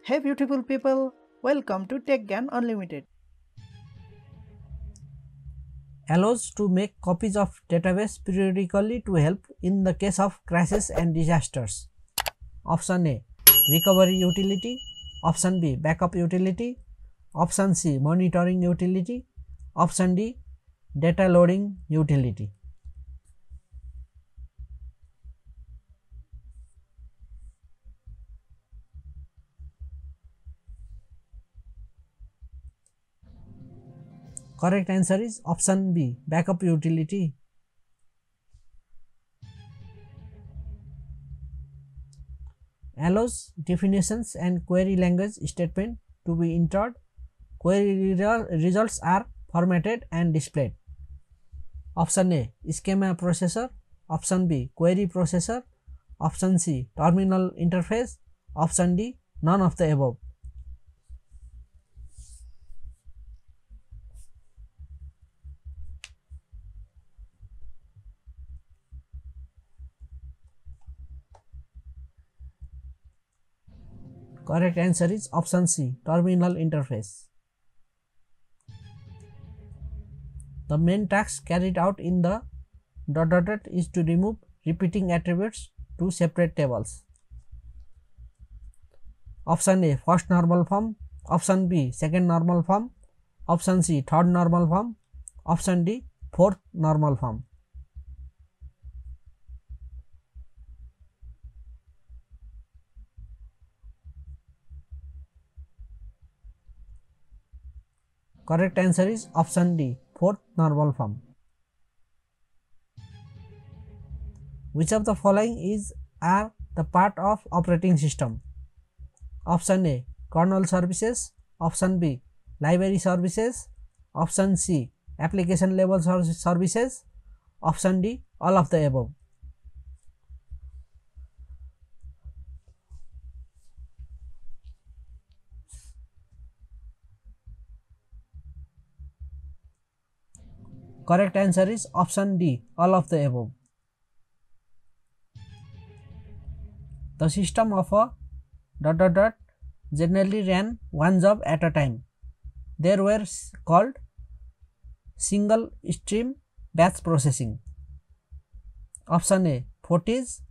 Hey beautiful people, welcome to TechGyan Unlimited. Allows to make copies of database periodically to help in the case of crashes and disasters. Option A, recovery utility. Option B, backup utility. Option C, monitoring utility. Option D, data loading utility. Correct answer is option B, backup utility. Allows definitions and query language statement to be entered. Query results are formatted and displayed. Option A, schema processor. Option B, query processor. Option C, terminal interface. Option D, none of the above. Correct answer is option C, terminal interface. The main task carried out in the ... is to remove repeating attributes to separate tables. Option A, first normal form. Option B, second normal form. Option C, third normal form. Option D, fourth normal form. Correct answer is option D, fourth normal form. Which of the following are the part of operating system? Option A, kernel services. Option B, library services. Option C, application level services. Option D, all of the above. Correct answer is option D, all of the above. The system of a ... generally ran one job at a time. They were called single stream batch processing. Option A, 40s.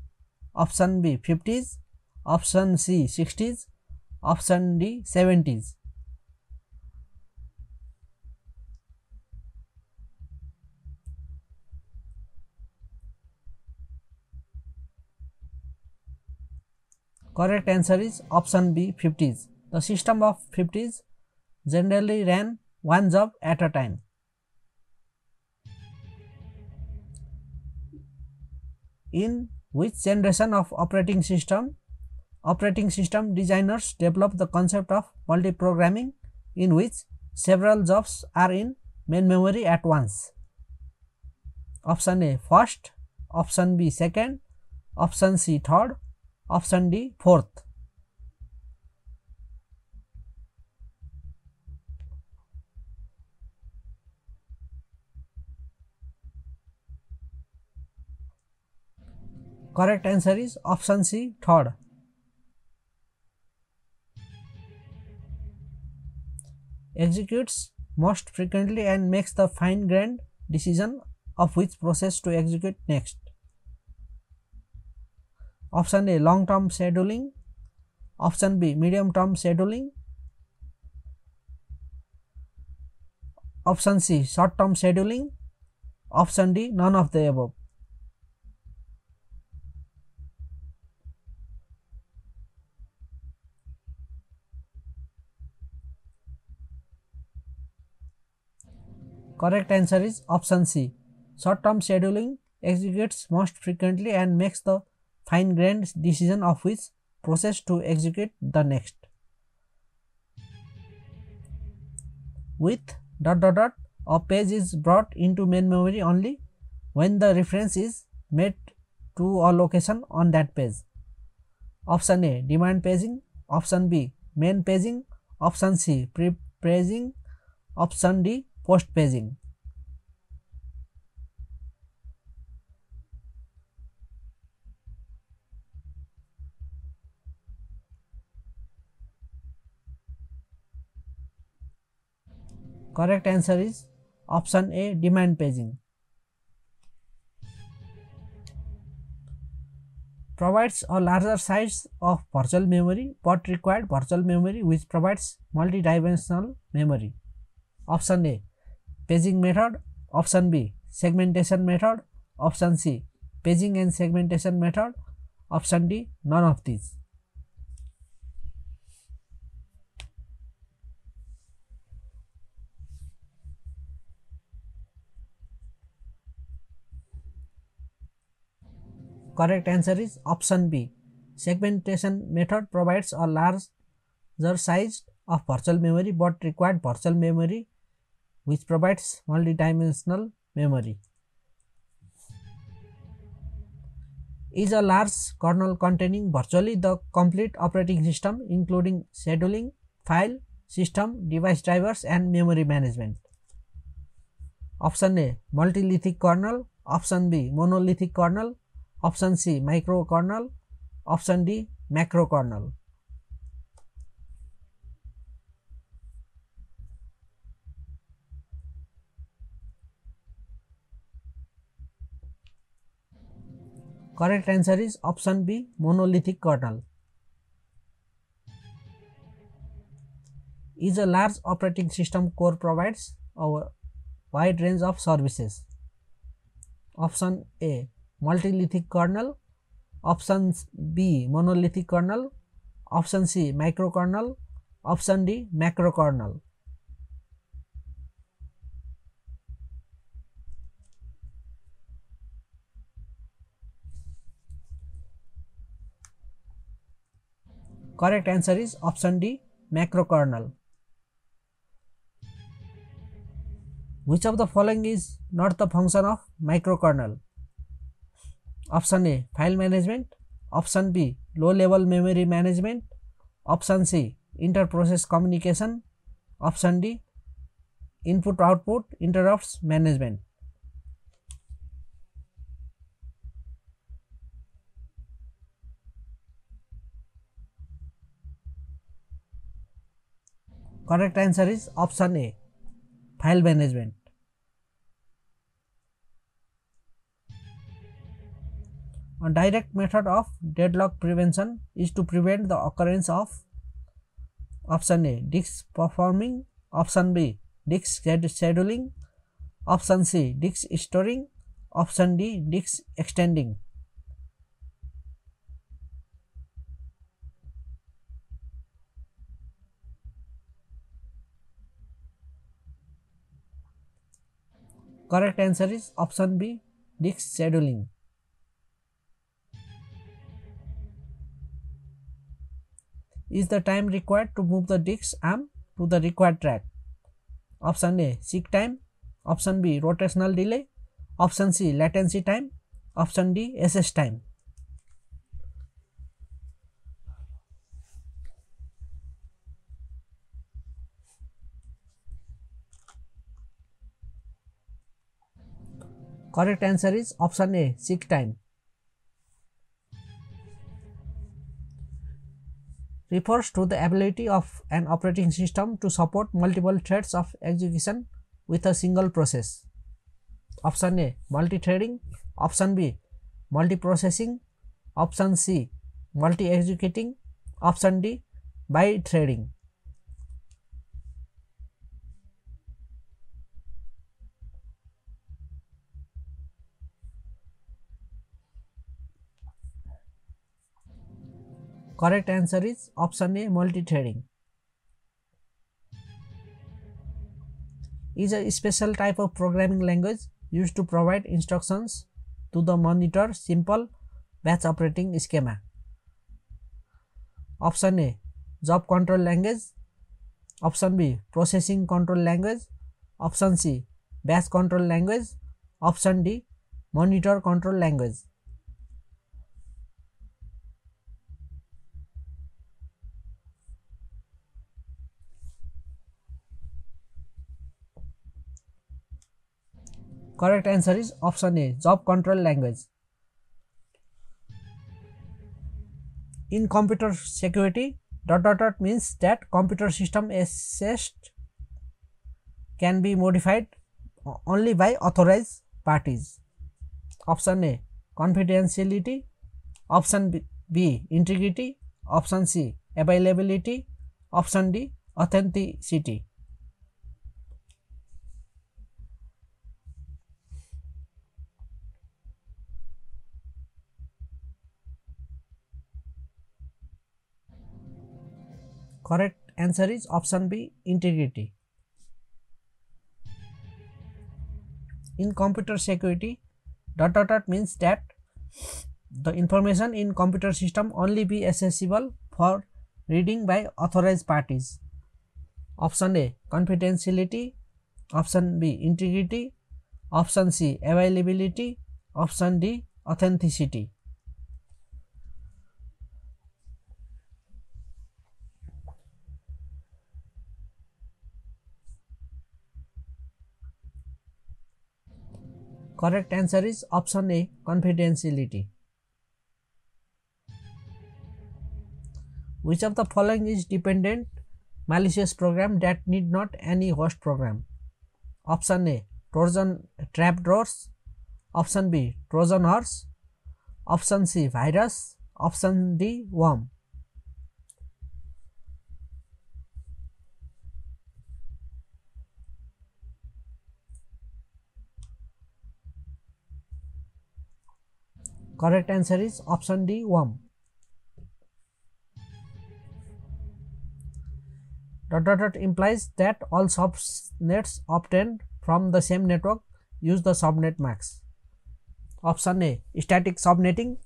Option B, 50s. Option C, 60s. Option D, 70s. Correct answer is option B, 50s. The system of 50s generally ran one job at a time. In which generation of operating system designers developed the concept of multiprogramming, in which several jobs are in main memory at once? Option A, first. Option B, second. Option C, third. Option D, fourth. Correct answer is option C, third. Executes most frequently and makes the fine-grained decision of which process to execute next. Option A, long-term scheduling. Option B, medium-term scheduling. Option C, short-term scheduling. Option D, none of the above. Correct answer is option C. Short-term scheduling executes most frequently and makes the fine-grained decision of which process to execute the next. With ... a page is brought into main memory only when the reference is made to a location on that page. Option A, demand paging. Option B, main paging. Option C, pre-paging. Option D, post paging. Correct answer is option A, demand paging. Provides a larger size of virtual memory but required virtual memory which provides multi-dimensional memory. Option A, paging method. Option B, segmentation method. Option C, paging and segmentation method. Option D, none of these. Correct answer is option B. Segmentation method provides a larger size of virtual memory but required virtual memory which provides multidimensional memory. Is a large kernel containing virtually the complete operating system including scheduling, file system, device drivers and memory management. Option A, multilithic kernel. Option B, monolithic kernel. Option C, microkernel. Option D, macrokernel. Correct answer is option B, monolithic kernel. Is a large operating system core provides a wide range of services. Option A, multilithic kernel. Option B, monolithic kernel. Option C, microkernel. Option D, macrokernel. Correct answer is option D, macrokernel. Which of the following is not the function of microkernel? Option A, file management. Option B, low level memory management. Option C, inter-process communication. Option D, input output interrupts management. Correct answer is option A, file management. A direct method of deadlock prevention is to prevent the occurrence of option A, disk performing. Option B, disk scheduling. Option C, disk storing. Option D, disk extending. Correct answer is option B, disk scheduling. Is the time required to move the disk arm to the required track? Option A, seek time. Option B, rotational delay. Option C, latency time. Option D, SS time. Correct answer is option A, seek time. Refers to the ability of an operating system to support multiple threads of execution with a single process. Option A, multi-threading. Option B, multiprocessing. Option C, multi-executing. Option D, bi-threading. Correct answer is option A, multi-threading. Is a special type of programming language used to provide instructions to the monitor simple batch operating schema. Option A, job control language. Option B, processing control language. Option C, batch control language. Option D, monitor control language. Correct answer is option A, job control language. In computer security, ... means that computer system assessed can be modified only by authorized parties. Option A, confidentiality. Option B, integrity. Option C, availability. Option D, authenticity. Correct answer is option B, integrity. In computer security, ... means that the information in computer system only be accessible for reading by authorized parties. Option A, confidentiality. Option B, integrity. Option C, availability. Option D, authenticity. Correct answer is option A, confidentiality. Which of the following is dependent malicious program that need not any host program? Option A, Trojan trapdoors. Option B, Trojan horse. Option C, virus. Option D, worm. Correct answer is option D, worm. ... implies that all subnets obtained from the same network use the subnet max. Option A, static subnetting.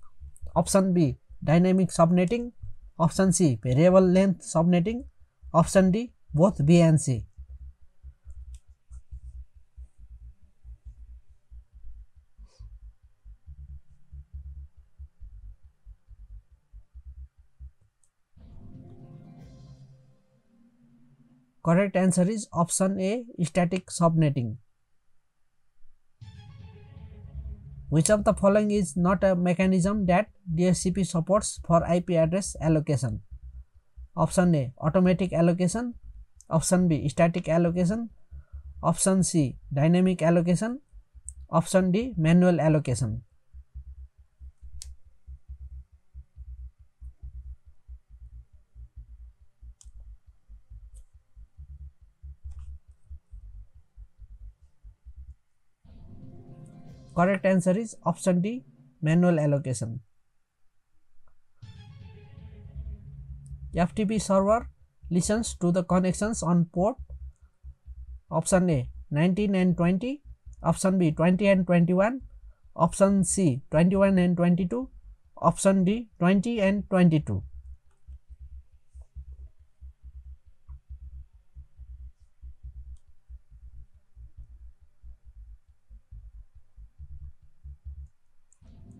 Option B, dynamic subnetting. Option C, variable length subnetting. Option D, both B and C. Correct answer is option A, static subnetting. Which of the following is not a mechanism that DHCP supports for IP address allocation? Option A, automatic allocation. Option B, static allocation. Option C, dynamic allocation. Option D, manual allocation. Correct answer is option D, manual allocation. FTP server listens to the connections on port. Option A, 19 and 20. Option B, 20 and 21. Option C, 21 and 22. Option D, 20 and 22.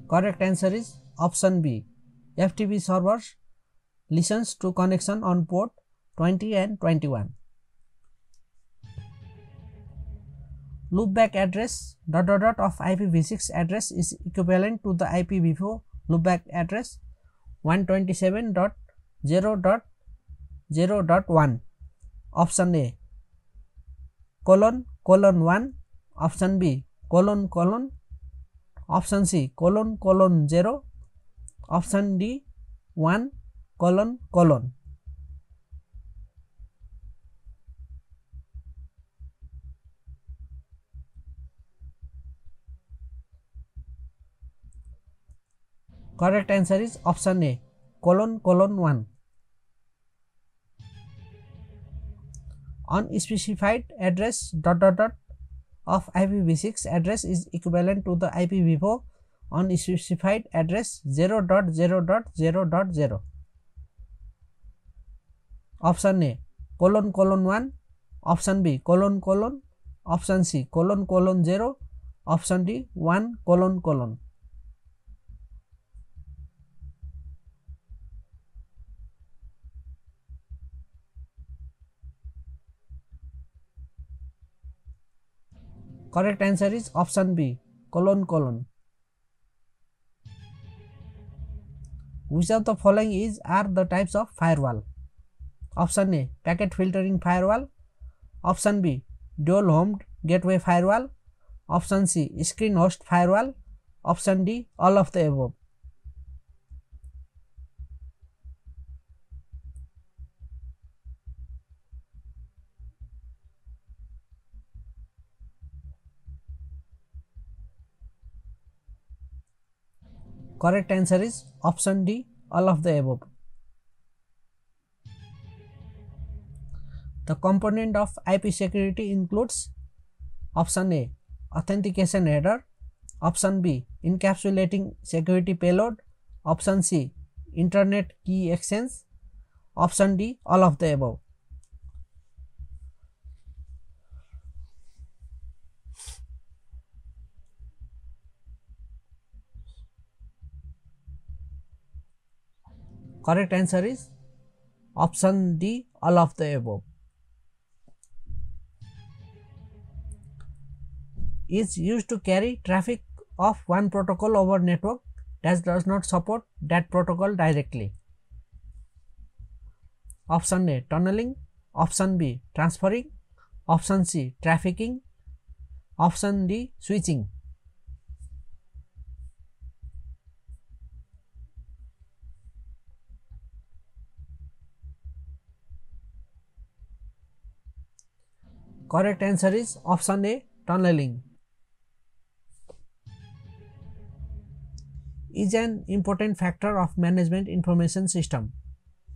Correct answer is option B, FTP servers listens to connection on port 20 and 21. Loopback address ... of IPv6 address is equivalent to the IPv4 loopback address 127.0.0.1. Option A, colon 1. Option B, colon. Option C, colon 0. Option D, 1 colon. Correct answer is option A, colon 1. Unspecified address ... of IPv6 address is equivalent to the IPv4 unspecified address 0.0.0.0. Option A, colon 1. Option B, colon. Option C, colon 0. Option D, 1 colon. Correct answer is option B, colon. Which of the following are the types of firewall? Option A, packet filtering firewall. Option B, dual homed gateway firewall. Option C, screen host firewall. Option D, all of the above. Correct answer is option D, all of the above. The component of IP security includes option A, authentication header. Option B, encapsulating security payload. Option C, internet key exchange. Option D, all of the above. Correct answer is option D, all of the above. Is used to carry traffic of one protocol over network that does not support that protocol directly. Option A, tunneling. Option B, transferring. Option C, trafficking. Option D, switching. Correct answer is option A, tunneling. Is an important factor of management information system.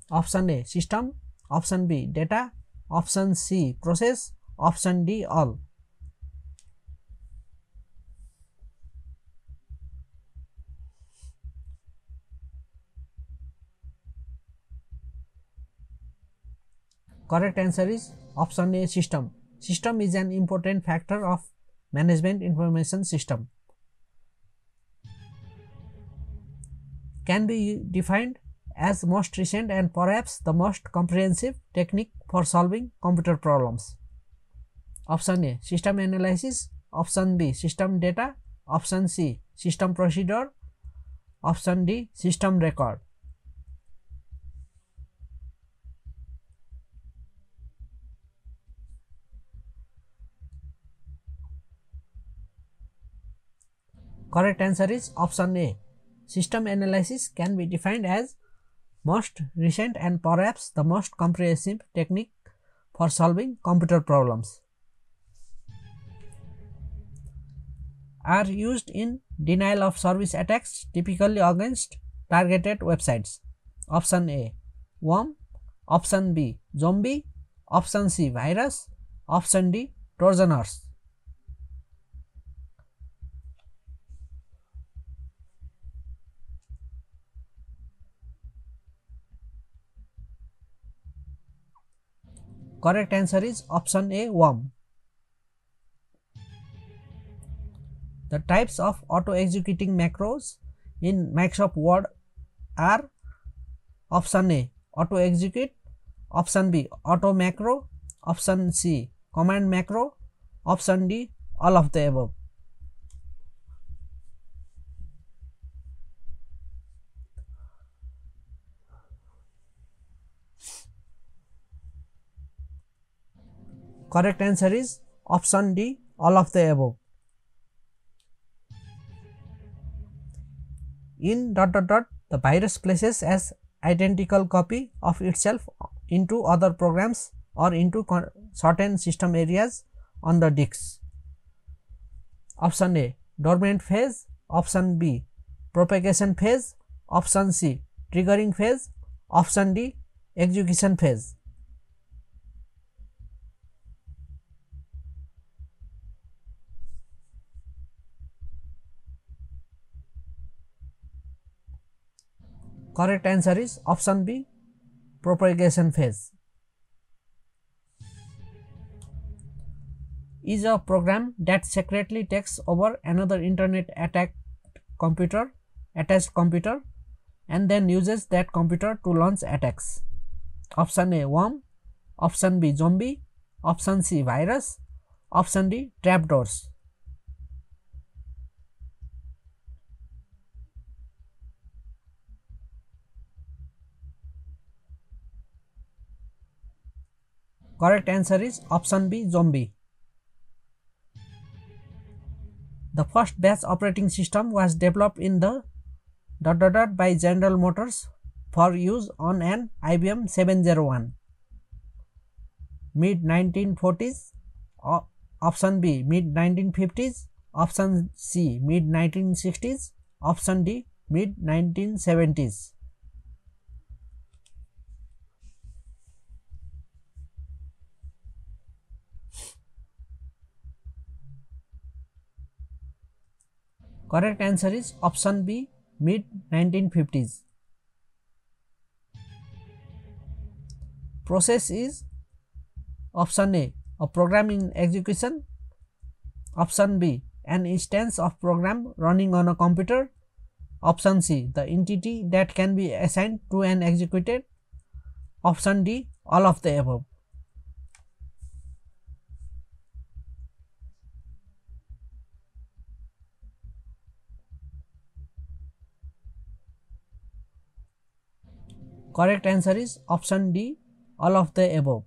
Option A, system. Option B, data. Option C, process. Option D, all. Correct answer is option A, system. System is an important factor of management information system. Can be defined as most recent and perhaps the most comprehensive technique for solving computer problems. Option A, system analysis. Option B, system data. Option C, system procedure. Option D, system record. Correct answer is option A. System analysis can be defined as most recent and perhaps the most comprehensive technique for solving computer problems. Are used in denial of service attacks, typically against targeted websites. Option A, worm. Option B, zombie. Option C, virus. Option D, Trojan horse. Correct answer is option A, worm. The types of auto-executing macros in Microsoft Word are option A, auto-execute. Option B, auto macro. Option C, command macro. Option D, all of the above. Correct answer is option D, all of the above. In ... the virus places as identical copy of itself into other programs or into certain system areas on the disk. Option A, dormant phase. Option B, propagation phase. Option C, triggering phase. Option D, execution phase. Correct answer is option B, propagation phase. Is a program that secretly takes over another internet attached computer and then uses that computer to launch attacks. Option A, worm. Option B, zombie. Option C, virus. Option D, trapdoors. Correct answer is option B, zombie. The first batch operating system was developed in the ... by General Motors for use on an IBM 701. Mid 1940s, option B mid 1950s, option C mid 1960s, option D mid 1970s. Correct answer is option B mid 1950s. Process is option A, a program in execution, option B, an instance of program running on a computer, option C, the entity that can be assigned to an executed, option D, all of the above. Correct answer is option D, all of the above.